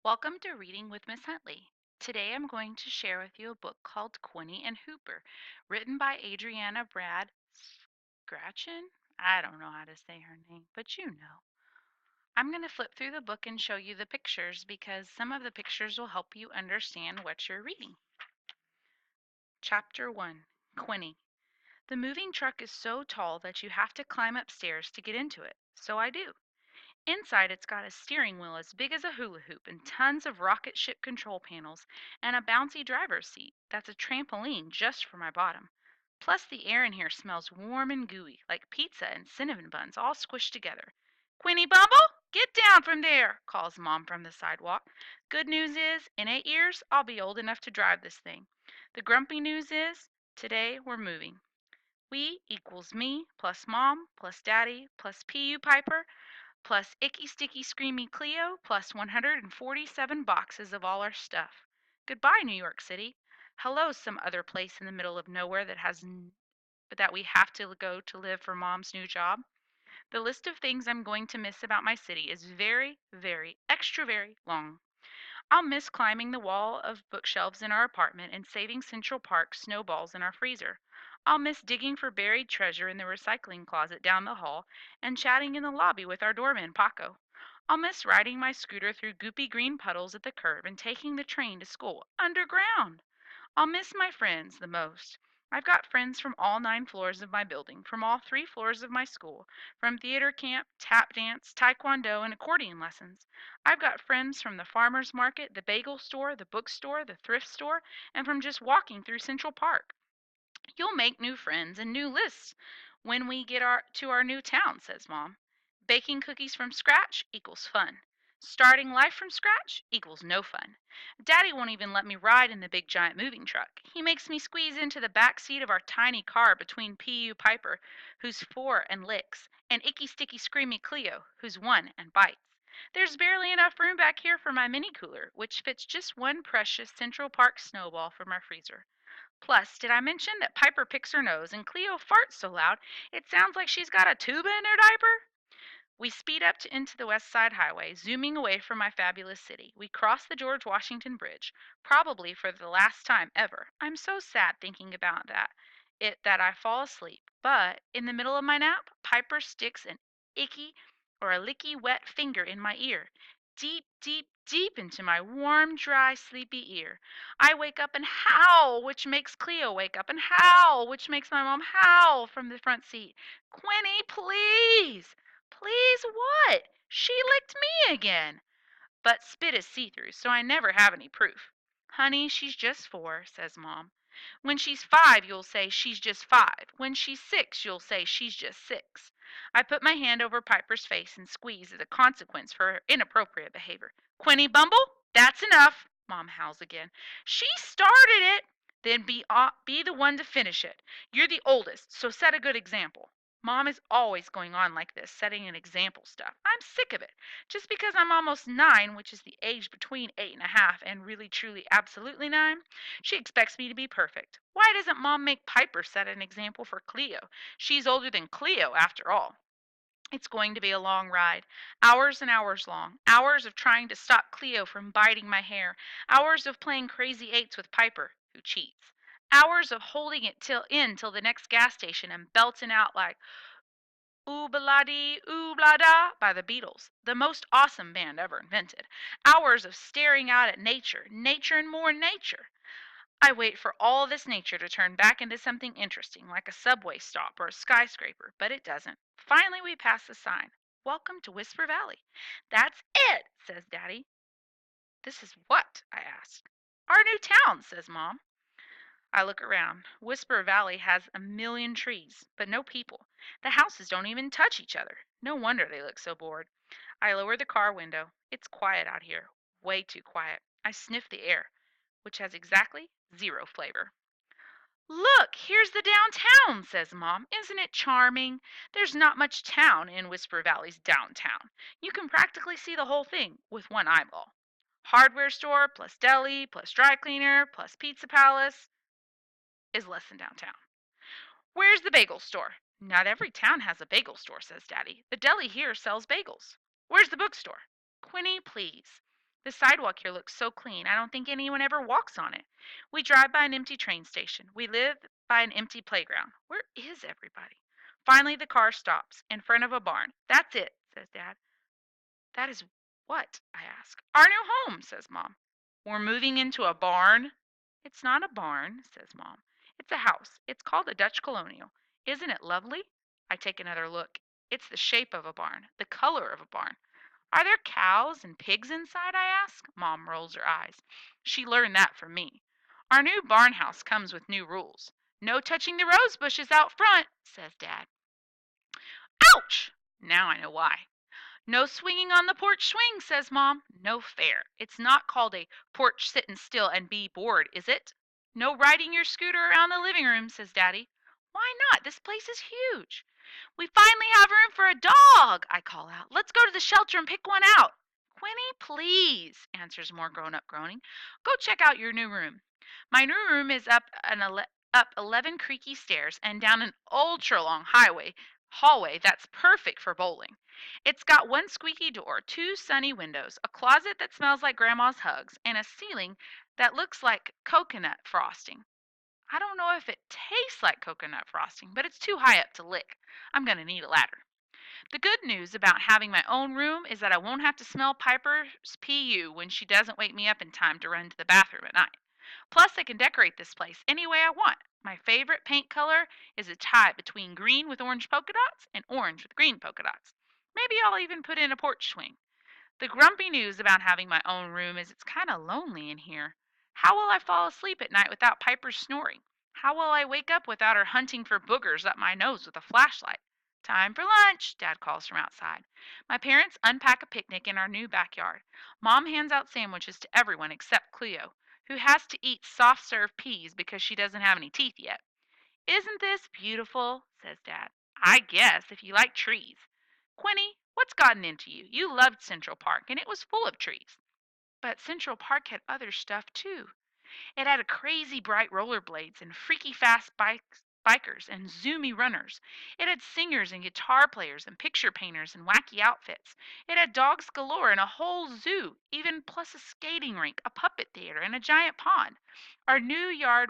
Welcome to Reading with Miss Huntley. Today I'm going to share with you a book called Quinny and Hooper, written by Adriana Brad Scratchen. I don't know how to say her name, but you know. I'm going to flip through the book and show you the pictures because some of the pictures will help you understand what you're reading. Chapter 1, Quinny. The moving truck is so tall that you have to climb upstairs to get into it, so I do. Inside, it's got a steering wheel as big as a hula hoop and tons of rocket ship control panels and a bouncy driver's seat that's a trampoline just for my bottom. Plus, the air in here smells warm and gooey, like pizza and cinnamon buns all squished together. Quinny Bumble, get down from there, calls Mom from the sidewalk. Good news is, in 8 years, I'll be old enough to drive this thing. The grumpy news is, today we're moving. We equals me plus Mom plus Daddy plus P.U. Piper plus Icky Sticky Screamy Cleo, plus 147 boxes of all our stuff. Goodbye, New York City. Hello, some other place in the middle of nowhere that we have to go to live for Mom's new job. The list of things I'm going to miss about my city is very, very, extra very long. I'll miss climbing the wall of bookshelves in our apartment and saving Central Park snowballs in our freezer. I'll miss digging for buried treasure in the recycling closet down the hall and chatting in the lobby with our doorman, Paco. I'll miss riding my scooter through goopy green puddles at the curb and taking the train to school underground. I'll miss my friends the most. I've got friends from all 9 floors of my building, from all 3 floors of my school, from theater camp, tap dance, taekwondo, and accordion lessons. I've got friends from the farmer's market, the bagel store, the bookstore, the thrift store, and from just walking through Central Park. You'll make new friends and new lists when we get to our new town, says Mom. Baking cookies from scratch equals fun. Starting life from scratch equals no fun. Daddy won't even let me ride in the big giant moving truck. He makes me squeeze into the back seat of our tiny car between P.U. Piper, who's 4 and licks, and Icky Sticky Screamy Cleo, who's 1 and bites. There's barely enough room back here for my mini cooler, which fits just one precious Central Park snowball from our freezer. Plus, did I mention that Piper picks her nose and Cleo farts so loud it sounds like she's got a tuba in her diaper? We speed up into the West Side Highway, zooming away from my fabulous city. We cross the George Washington Bridge, probably for the last time ever. I'm so sad thinking about that I fall asleep. But in the middle of my nap, Piper sticks an icky or a licky wet finger in my ear, deep, deep, deep into my warm, dry, sleepy ear. I wake up and howl, which makes Cleo wake up and howl, which makes my mom howl from the front seat. Quinny, please! Please what? She licked me again. But spit is see through, so I never have any proof. Honey, she's just 4, says Mom. When she's 5, you'll say she's just 5. When she's 6, you'll say she's just 6. I put my hand over Piper's face and squeeze as a consequence for her inappropriate behavior. Quinny Bumble, that's enough, Mom howls again. She started it. Then be the one to finish it. You're the oldest, so set a good example. Mom is always going on like this, setting an example stuff. I'm sick of it. Just because I'm almost 9, which is the age between 8 and a half and really, truly, absolutely 9, she expects me to be perfect. Why doesn't Mom make Piper set an example for Cleo? She's older than Cleo, after all. It's going to be a long ride. Hours and hours long. Hours of trying to stop Cleo from biting my hair. Hours of playing crazy eights with Piper, who cheats. Hours of holding it till the next gas station and belting out like Oobaladi Ooblada by the Beatles, the most awesome band ever invented. Hours of staring out at nature, nature and more nature. I wait for all this nature to turn back into something interesting, like a subway stop or a skyscraper, but it doesn't. Finally, we pass the sign. Welcome to Whisper Valley. That's it, says Daddy. This is what? I ask. Our new town, says Mom. I look around. Whisper Valley has a million trees, but no people. The houses don't even touch each other. No wonder they look so bored. I lower the car window. It's quiet out here. Way too quiet. I sniff the air, which has exactly 0 flavor. Look, here's the downtown, says Mom. Isn't it charming? There's not much town in Whisper Valley's downtown. You can practically see the whole thing with one eyeball. Hardware store plus deli plus dry cleaner plus pizza palace is less than downtown. Where's the bagel store? Not every town has a bagel store, says Daddy. The deli here sells bagels. Where's the bookstore? Quinny, please. The sidewalk here looks so clean, I don't think anyone ever walks on it. We drive by an empty train station. We live by an empty playground. Where is everybody? Finally, the car stops in front of a barn. That's it, says Dad. That is what? I ask. Our new home, says Mom. We're moving into a barn? It's not a barn, says Mom. It's a house. It's called a Dutch colonial. Isn't it lovely? I take another look. It's the shape of a barn, the color of a barn. Are there cows and pigs inside? I ask. Mom rolls her eyes. She learned that from me. Our new barn house comes with new rules. No touching the rose bushes out front, says Dad. Ouch! Now I know why. No swinging on the porch swing, says Mom. No fair. It's not called a porch sittin' still and be bored, is it? No riding your scooter around the living room, says Daddy. Why not? This place is huge. We finally have room for a dog, I call out. Let's go to the shelter and pick one out. Quinny, please, answers more grown up groaning. Go check out your new room. My new room is up 11 creaky stairs and down an ultra long hallway that's perfect for bowling. It's got one squeaky door, two sunny windows, a closet that smells like grandma's hugs, and a ceiling that looks like coconut frosting. I don't know if it tastes like coconut frosting, but it's too high up to lick. I'm going to need a ladder. The good news about having my own room is that I won't have to smell Piper's PU when she doesn't wake me up in time to run to the bathroom at night. Plus, I can decorate this place any way I want. My favorite paint color is a tie between green with orange polka dots and orange with green polka dots. Maybe I'll even put in a porch swing. The grumpy news about having my own room is it's kind of lonely in here. How will I fall asleep at night without Piper's snoring? How will I wake up without her hunting for boogers up my nose with a flashlight? Time for lunch, Dad calls from outside. My parents unpack a picnic in our new backyard. Mom hands out sandwiches to everyone except Cleo, who has to eat soft serve peas because she doesn't have any teeth yet. Isn't this beautiful? Says Dad. I guess, if you like trees. Quinny, what's gotten into you? You loved Central Park, and it was full of trees. But Central Park had other stuff, too. It had a crazy bright rollerblades and freaky fast bikers and zoomy runners. It had singers and guitar players and picture painters and wacky outfits. It had dogs galore and a whole zoo, even plus a skating rink, a puppet theater, and a giant pond. Our new yard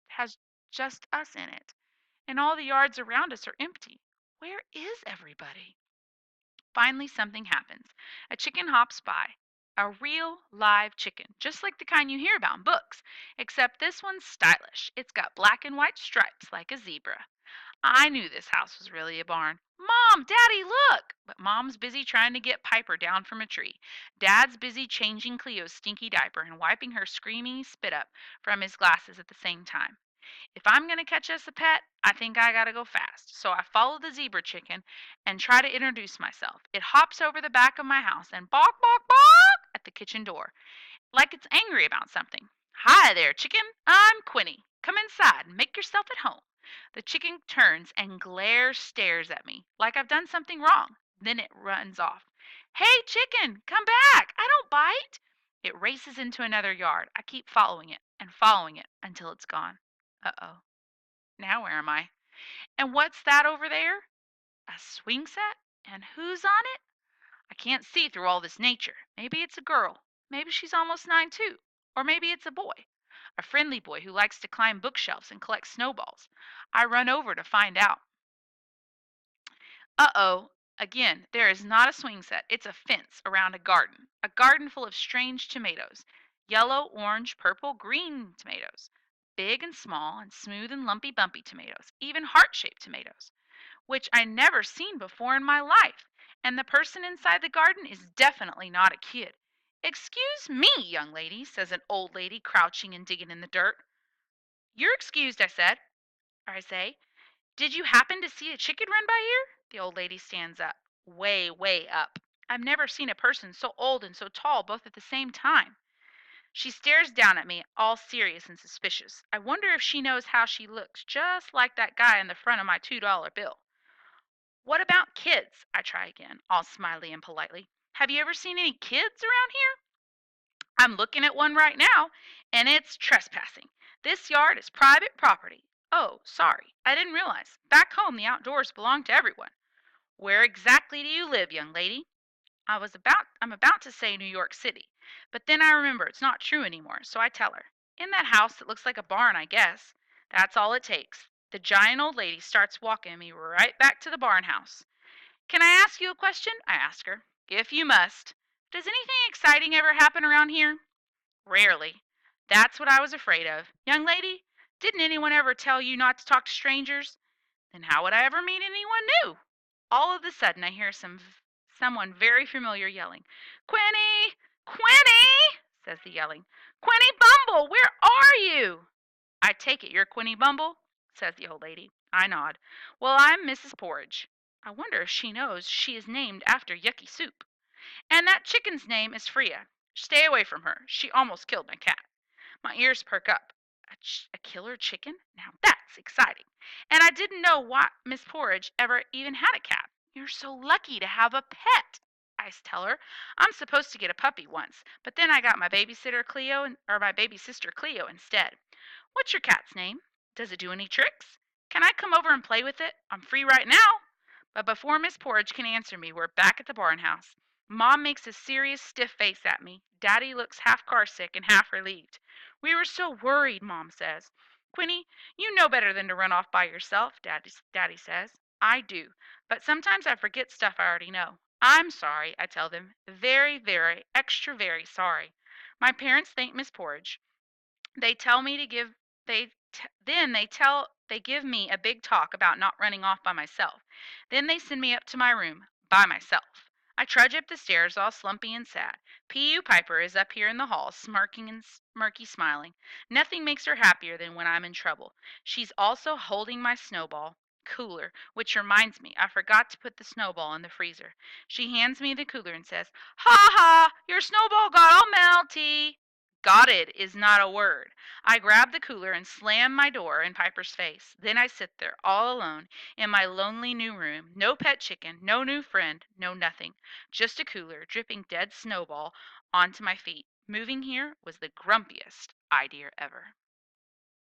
has just us in it, and all the yards around us are empty. Where is everybody? Finally, something happens. A chicken hops by. A real live chicken, just like the kind you hear about in books, except this one's stylish. It's got black and white stripes like a zebra. I knew this house was really a barn. Mom, Daddy, look! But Mom's busy trying to get Piper down from a tree. Dad's busy changing Cleo's stinky diaper and wiping her screaming spit up from his glasses at the same time. If I'm going to catch us a pet, I think I got to go fast. So I follow the zebra chicken and try to introduce myself. It hops over the back of my house and bark, bark, bark at the kitchen door, like it's angry about something. Hi there, chicken. I'm Quinny. Come inside and make yourself at home. The chicken turns and stares at me like I've done something wrong. Then it runs off. Hey, chicken, come back. I don't bite. It races into another yard. I keep following it until it's gone. Uh-oh. Now where am I? And what's that over there? A swing set? And who's on it? I can't see through all this nature. Maybe it's a girl. Maybe she's almost 9 too. Or maybe it's a boy. A friendly boy who likes to climb bookshelves and collect snowballs. I run over to find out. Uh-oh. Again, there is not a swing set. It's a fence around a garden. A garden full of strange tomatoes. Yellow, orange, purple, green tomatoes. Big and small and smooth and lumpy bumpy tomatoes. Even heart-shaped tomatoes, which I never seen before in my life. And the person inside the garden is definitely not a kid. Excuse me, young lady, says an old lady crouching and digging in the dirt. You're excused, I said. Or I say, did you happen to see a chicken run by here? The old lady stands up, way, way up. I've never seen a person so old and so tall both at the same time. She stares down at me, all serious and suspicious. I wonder if she knows how she looks, just like that guy in the front of my $2 bill. What about kids? I try again, all smiley and politely. Have you ever seen any kids around here? I'm looking at one right now, and it's trespassing. This yard is private property. Oh, sorry, I didn't realize. Back home, the outdoors belong to everyone. Where exactly do you live, young lady? I'm about to say New York City, But then I remember it's not true anymore, so I tell her, "In that house that looks like a barn, I guess." That's all it takes. The giant old lady starts walking me right back to the barn house. "Can I ask you a question?" I ask her. "If you must. Does anything exciting ever happen around here?" "Rarely." "That's what I was afraid of. Young lady, didn't anyone ever tell you not to talk to strangers?" "Then how would I ever meet anyone new?" All of a sudden I hear someone very familiar yelling, "Quinny! Quinny!" says the yelling. "Quinny Bumble, where are you?" "I take it you're Quinny Bumble?" says the old lady. I nod. "Well, I'm Mrs. Porridge." I wonder if she knows she is named after yucky soup. "And that chicken's name is Freya. Stay away from her. She almost killed my cat." My ears perk up. A killer chicken? Now that's exciting. "And I didn't know why Miss Porridge ever even had a cat." "You're so lucky to have a pet," I tell her. "I'm supposed to get a puppy once, but then I got my babysitter Cleo or my baby sister Cleo instead." "What's your cat's name? Does it do any tricks? Can I come over and play with it? I'm free right now." But before Miss Porridge can answer me, we're back at the barn house. Mom makes a serious, stiff face at me. Daddy looks half car sick and half relieved. "We were so worried," Mom says. "Quinny, you know better than to run off by yourself," Daddy says. "I do, but sometimes I forget stuff I already know." "I'm sorry," I tell them. "Very, very, extra very sorry." My parents thank Miss Porridge. They tell me to give then they give me a big talk about not running off by myself. Then they send me up to my room by myself. I trudge up the stairs all slumpy and sad. P.U. Piper is up here in the hall, smirking and smirky smiling. Nothing makes her happier than when I'm in trouble. She's also holding my snowball cooler, which reminds me I forgot to put the snowball in the freezer. She hands me the cooler and says, "Ha ha, your snowball got all melty." "Got it" is not a word. I grab the cooler and slam my door in Piper's face. Then I sit there all alone in my lonely new room. No pet chicken, no new friend, no nothing. Just a cooler dripping dead snowball onto my feet. Moving here was the grumpiest idea ever.